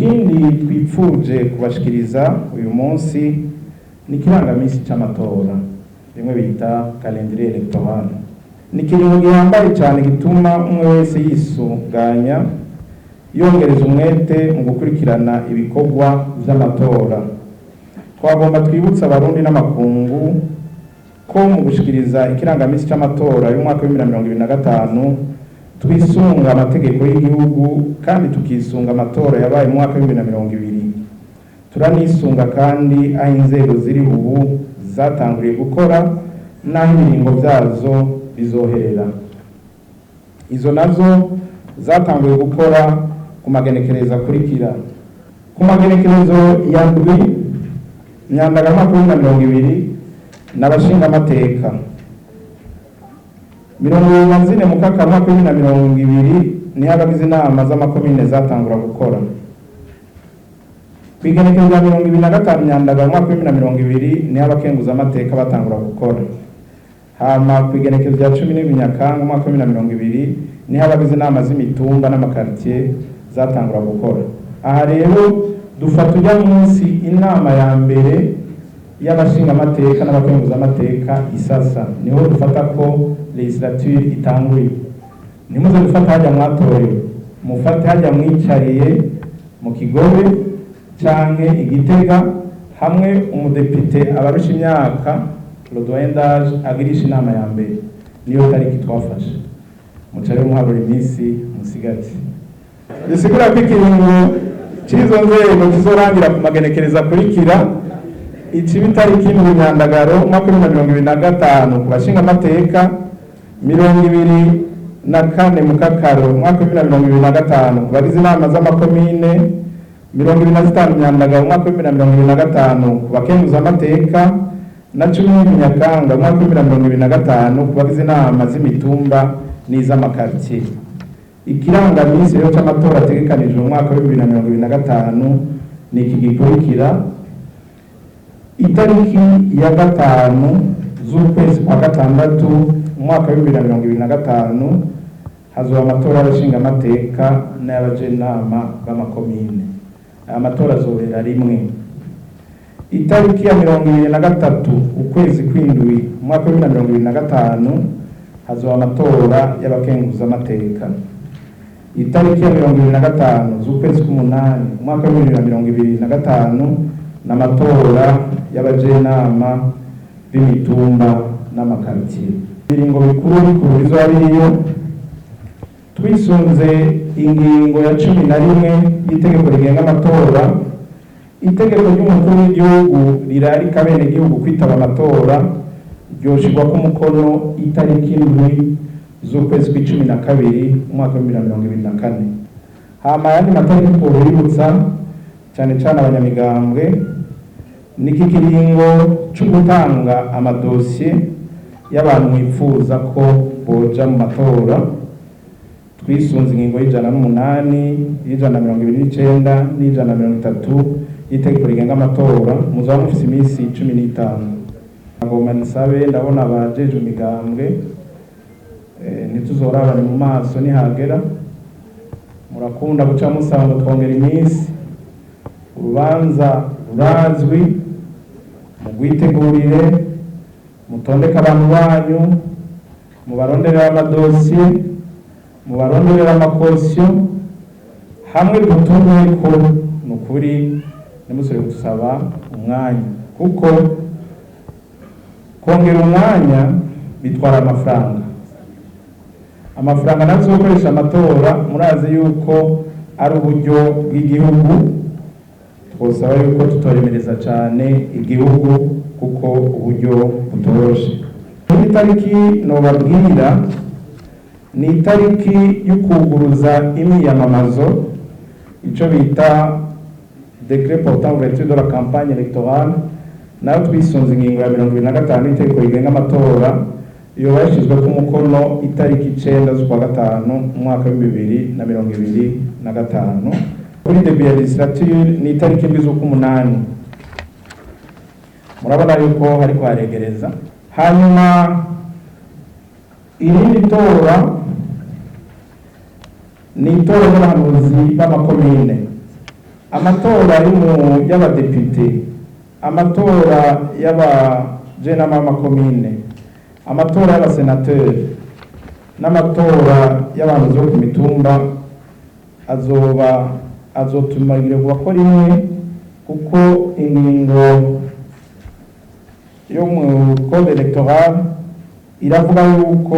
ikindi twipfuje kubashikiriza uyu munsi ni ikirangamisi c'amatora rimwe bita calendrier electoral. Ni ikintu gihambaye cyane gituma umwe wese yisuganya yongereza umwete mu gukurikirana ibikorwa by'amatora. Twagomba twibutsa abarundi n'amakungu ko mu gushikiriza ikirangamisi c'amatora y'umwaka wa 2025 twisunga amategeko y'igihugu kandi tukisunga amatora yabaye mu mwaka wa 2020. Turanisunga kandi aho inzego ziri ubu zatanguriye gukora n'aho ibiringo byazo bizoherera. Izo nazo zatanguye gukora ku magenekerezo akurikira: ku magenekerezo ya ndwi Nyandagara mwaka wa 2020 n'abashinga amateka 24 Mukakara mwaka wa 2020 niho abagize inama z'amakomine zatangura gukora. Kwigenekerezo ya 2025 Nyandagara mwaka wa 2020 niho abakenguza amateka batangura gukora. Hama kwigenekerezo ya 10 Nyakanga mwaka wa 2020 niho abagize inama z'imitumba n'amakartier zatangura gukora. Aha rero dufata ujya munsi inama ya mbere y'abashinga amateka n'abakenguza amateka isasa, niho dufata ko legislature itanguye. Nimuze dufata hajya mwatorewe, mufate hajya mwicariye mu Kigobe canke Igitega, hamwe umudepite abarusha imyaka le doyen d'âge agirisha inama ya mbere. Niyo tariki twafashe, mucare muhabura iminsi musigati. Bisigura ko ikiringo c'izo nzego kizorangira ku magenekereza akurikira: ici bitariki mu Nyandagaro mwaka wa 2025 ku bashinga amateka, 24 Mukakaro mwaka wa 2025 ku bagize inama z'amakomine, 25 Nyandagaro mwaka wa 2025 ku bakenguza amateka, na 10 Nyakanga mwaka wa 2025 ku bagize inama z'imitumba n'iz'amakartier. Ikirangamisi rero c'amatora ategekanijwe mu mwaka wa 2025 ni iki gikurikira: itariki ya 5 z'ukwezi kwa gatandatu umwaka wa 2025 hazoba amatora y'abashinga amateka n'abajenama b'amakomine. Aya matora azobera rimwe. Itariki ya 23 ukwezi kw'indwi umwaka wa 2025 hazoba amatora y'abakenguza amateka. Itariki ya 25 z'ukwezi k'umunani umwaka wa 2025 n'amatora y'abajenama b'imitumba n'amakartier. Ibiringo bikuru bizoba biriyo twisunze ingingo ya 11 y'itegeko rigenga amatora. Itegeko ry'umukuru w'igihugu rirarika bene igihugu kwitaba amatora ryoshirwa ku mukono itariki 7 z'ukwezi kwa-12 umwaka wa 2024. Hama yandi matariki twobibutsa cyane cyane abanyamigambwe niki kiringo cyo gutanga amadosiye y'abantu mwifuza ko boja mu matora. Twisunze ingingo y'108, y'129 n'130 y'itegeko rigenga amatora, muzaba mufise iminsi 15. Ngoma nisabe ndabona abajeje imigambwe ntituzorabane mu maso nihagera, murakunda guca musanga twongera iminsi. Urubanza rurazwi, mugwitegurire, mutondeka abantu banyu, mubaronderera amadosiye, mubaronderera amakosiyo, hamwe dutumye ko nukuri nimusore gusaba umwanya, kuko kongera umwanya bitwara amafaranga. Amafaranga nazo gukoresha amatora murazi yuko ari uburyo bw'igihugu. Twosaba yuko tutoremereza cyane igihugu kuko uburyo butoroshe. Itariki nobabwira ni itariki y'ukuguruza imyiyamamazo, ico bita décret portant ouverture de la campagne électorale. Nayo twisunze ingingo ya 25 y'itegeko rigenga amatora, iyo yashizwe ku mukono itariki 9 z'ukwa gatanu umwaka wa 2025. Kuri début ya legislature ni itariki 7 z'ukumunani. Murabona yuko hariko haregereza. Hanyuma irindi tora ni itora y'abahanuzi b'amakomine. amatora y'abadepite, amatora y'abajenama b'amakomine, amatora y'abasenateri n'amatora y'abantu zo ku mitumba azotumagirirwa ko rimwe, kuko ingingo yo mu code electoral iravuga yuko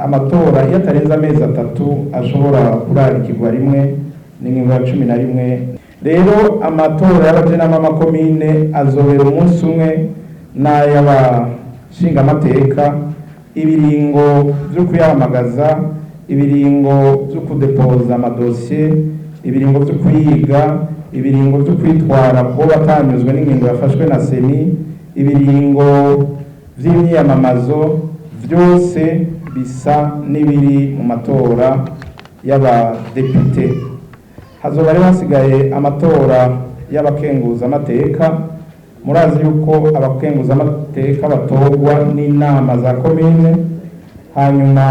amatora iyo atarenze amezi 3 ashobora kurarikirwa rimwe, n'ingingo ya 11. Rero amatora y'abajenama b'amakomine azobera umunsi umwe n'ay'abashingamateka, ibiringo byo kuyamagaza, ibiringo byo kudepoza amadosiye, ibiringo byo kuyiga, ibiringo byo kwitwara ko batanyuzwe n'ingingo yafashwe na seni, ibiringo by'imyiyamamazo, byose bisa n'ibiri mu matora y'abadepite. Hazoba rero hasigaye amatora y'abakenguzamateka. Murazi yuko abakenguzamateka batorwa n'inama za komine, hanyuma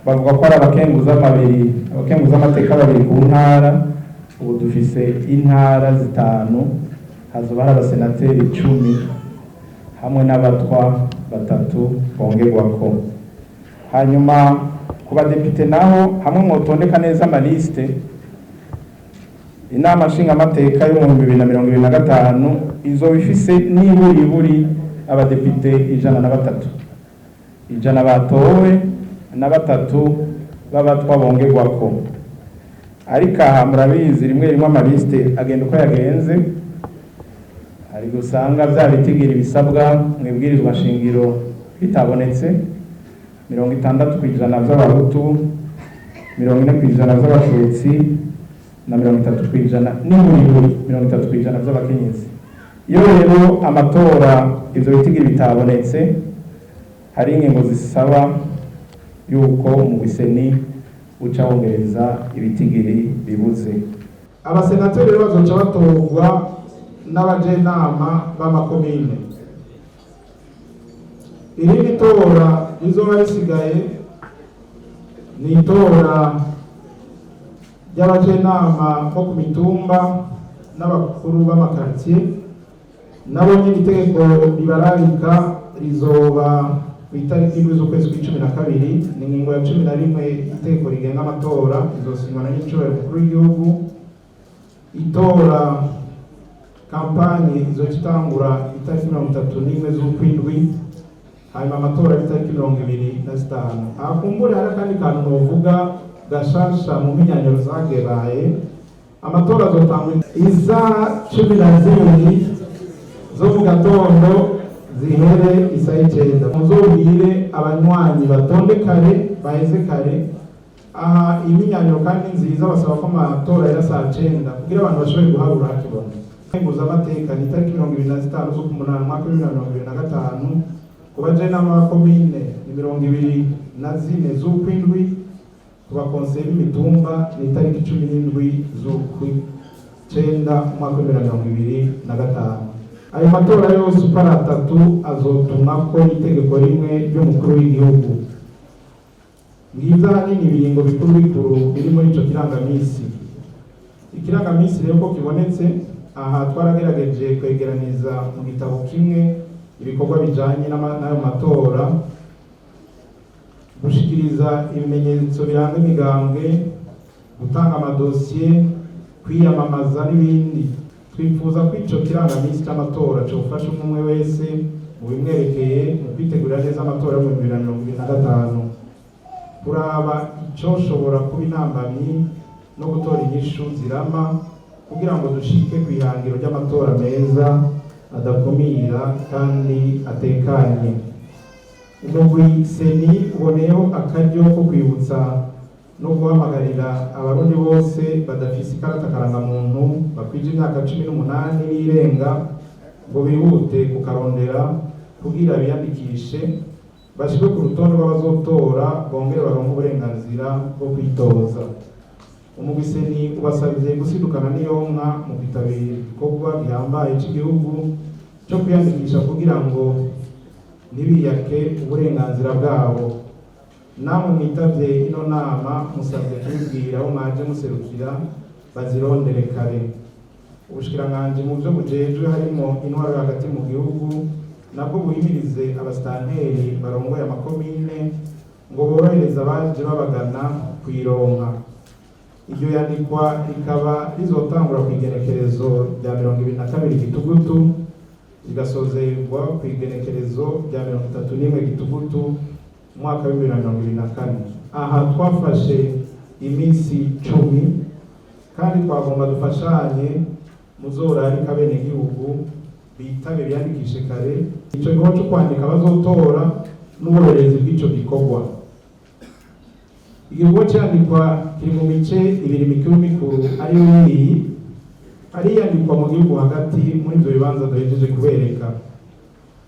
bavuga ko ari abakenguzamateka babiri ku ntara. Ubu dufise intara 5, hazoba hari abasenateri 10 hamwe n'abatwa 3 bongerwako. Hanyuma ku badepite naho hamwe mwotondeka neza amaliste, inama nshingamateka yo mu 2025 izo bifise niburi abadepite 103 batowe na 3 b'abatwa bongerwako. Ariko aha murabizi rimwe amaliste agenda uko yagenze, ari gusanga bya bitigira ibisabwa mwibwirizwa shingiro bitabonetse, 60% by'abahutu, 40% by'abatutsi na 30% n'iburi 30% by'abakenyezi. Iyo rero amatora ivyo bitigira bitabonetse, hari ingingo zisaba yuko mu biseni uca wongereza ibitigiri bibuze. Abasenateri rero bazoca batorwa n'abajenama b'amakomine. Irindi tora rizoba risigaye ni itora ry'abajenama bo ku mitumba n'abakuru b'amakartier. Nabo nyine itegeko ribararika rizoba ku itariki z'ukwezi kwa 12, ni ingingo ya 11 itegeko rigenga amatora, izosinywa na nyicubahiro mukuru w'igihugu. Itora kampanye izocitangura itariki 31 z'ukwindwi, hanyuma amatora itariki 25. Akumbure hari kandi kantu novuga gashasha mu minyanyiro zagebaye. Amatora azotangwa isaha 12 zo mu gatondo zihere isaha 9. Muzobwire abanywanyi batonde kare, baheze kare. Aha iminyanyiro kandi nziza basaba ko amatora ya saa 9 kugira abantu bashobore guharura hakibona. Kenguzamateka ni itariki 25 z'ukumunana mwaka 2025, ku bajenama b'amakomine ni 24 z'ukwindwi, ku bakonseye b'imitumba ni itariki 17 z'ukwicenda mwaka 2025. Ayo matora yose uko ari 3 azotumwa ko itegeko rimwe ry'umukuru w'igihugu. Ngiza nini ibiringo bikuru biri muri ico kirangamisi. Ikirangamisi rero ko kibonetse aha twaragerageje kwegeraniza mu gitabo kimwe ibikorwa bijanye n'ayo matora, gushikiriza ibimenyetso biranga imigambwe, gutanga amadosiye, kwiyamamaza n'ibindi. Twifuza ko ico kirangamisi cy'amatora cyofasha umwe wese mu bimwerekeye mu kwitegura neza amatora mu 2025, kuraba ico shobora kuba intambamyi no gutora inyishu zirama kugira ngo dushike kwihangiro ry'amatora meza adakumira kandi atekanye. Umugwi seni uboneyeho akaryo ko kwibutsa no guhamagarira abarundi bose badafise ikarata karangamuntu bakwije imyaka 18 n'irenga ngo bihute kukarondera kugira biyandikishe bashike ku rutonde rw'abazotora bongere baronke uburenganzira bwo kwitoza. Umugwi seni ubasabye gusidukana n'iyonka mu kwitabira igikorwa gihambaye cy'igihugu cyo kwiyandikisha kugira ngo nibiyake uburenganzira bwabo. Namwe mwitavye ino nama musabye kubwira aho mwaje muserukira bazirondere kare. Ubushikiranganji mu byo bujejwe harimo intwaro hagati mu gihugu nabwo buhimirize abasitanteri barongoye amakomine ngo borohereza abaje babagana kwironka. Iryo yandikwa rikaba rizotangura ku igenekerezo rya 22 Gitugutu rigasozerwa ku igenekerezo rya 31 Gitugutu umwaka wa 2024. Aha twafashe iminsi 10 kandi twagomba dufashanye muzorari kabene gihugu bitabe byandikishe kare ico gikorwa cyo kwandika bazotora n'uburorezi bw'ico gikorwa. Igikorwa cyandikwa kiri mu mice ibiri mikuru ari yandikwa mu gihugu hagati muri ibyo bibanza duhejeje kubereka.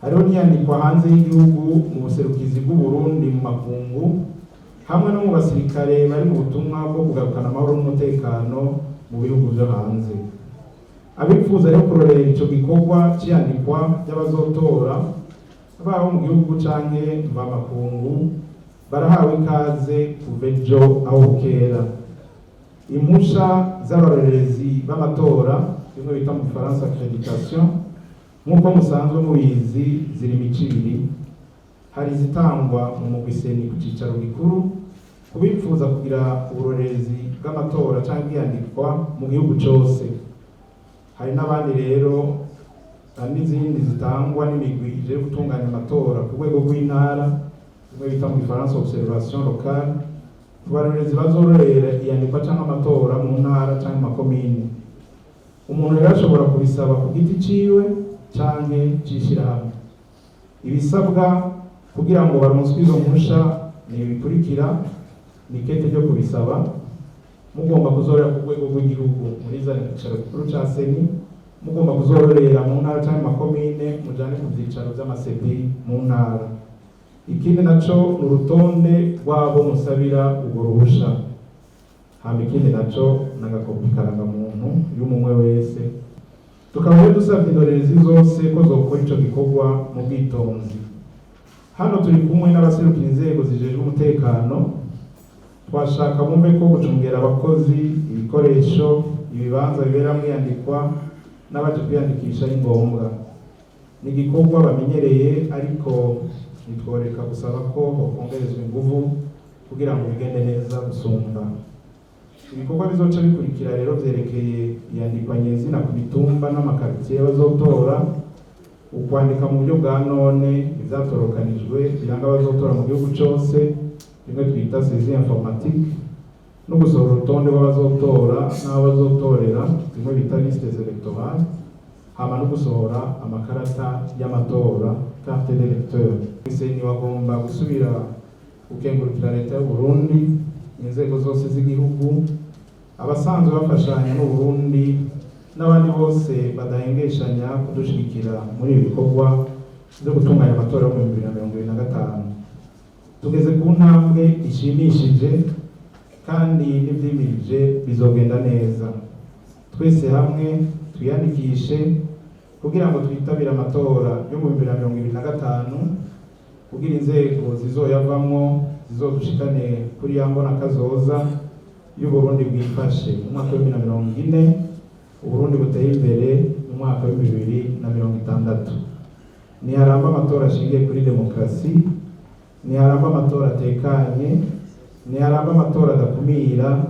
Hariho n'iyandikwa hanze y'igihugu mu buserukizi bw'u Burundi mu makungu hamwe no mu basirikare bari mu butumwa bwo kugarukana amahoro n'umutekano mu bihugu byo hanze. Abifuza rero kurorera ico gikorwa cyandikwa by'abazotora baho mu gihugu canke mu makungu barahawe ikaze kuvejo aho bukera. Impusha z'abarorerezi b'amatora bimwe bita mu Faransa accreditation nk'uko musanzwe mubizi ziri imico ibiri. Hari izitangwa mu mugwiseni ku cicaro gikuru kubifuza kugira uburorerezi bw'amatora canke yandikwa mu gihugu cose. Hari n'abandi rero n'izindi zitangwa n'imigwi ije gutunganya amatora ku rwego rw'intara bimwe bita mu Faransa observation locale. Abarorerezi bazororera iyandikwa cyangwa amatora mu ntara cyangwa makomine. Umuntu rero ashobora kubisaba ku giti ciwe canke cishirahamwe. Ibisabwa kugira ngo baronswe izo mpusha ni bikurikira: ni kete ryo kubisaba, mugomba kuzorera ku rwego rw'igihugu muri za cyicaro gikuru ca seni, mugomba kuzororera mu ntara cyangwa makomine mujane ku byicaro by'amasepi mu ntara. Ikindi naco urutonde rwabo musabira ubwo ruhusha. Hama ikindi naco nagakopi karangamuntu y'umumwe wese. Tukaba dusabye indorerezi zose ko zokora ico gikorwa mu bwitonzi. Hano turi kumwe n'abaserukira inzego zijejwe umutekano. Twashaka mumve ko gucungera abakozi, ibikoresho, ibibanza biberamwo iyandikwa n'abaje kwiyandikisha ari ngombwa. Ni igikorwa bamenyereye ariko nitworeka gusaba ko hokongerezwa inguvu kugira ngo bigende neza gusumba. Ibikorwa bizoca bikurikira rero vyerekeye iyandikwa nyezina ku mitumba n'amakaritiye bazotora, ukwandika mu buryo bwa none ivyatorokanijwe biranga bazotora mu gihugu cose bimwe twita saisie informatique, no gusohora urutonde rw'abazotora n'abo bazotorera bimwe bita listes électorales, hama no gusohora amakarata y'amatora carte d'électeur. Ni wagomba gusubira gukengurukira leta y'u Burundi, inzego zose z'igihugu, abasanzwe bafashanya n'u Burundi n'abandi bose badahengeshanya kudushigikira muri ibi bikorwa byo gutunganya amatora mu 2025. Tugeze ku ntambwe ishimishije kandi n'ivyimirije bizogenda neza. Twese hamwe twiyandikishe kugira ngo twitabire amatora yo mu 2025 kugira inzego zizoyavamwo zizodushikane kuri yambona kazoza y'u Burundi bwifashe mu mwaka wa 2040, Uburundi buteye imbere mu mwaka wa 2060. Ni haramba amatora ashingiye kuri demokrasi, ni haramba amatora atekanye, ni haramba amatora adakumira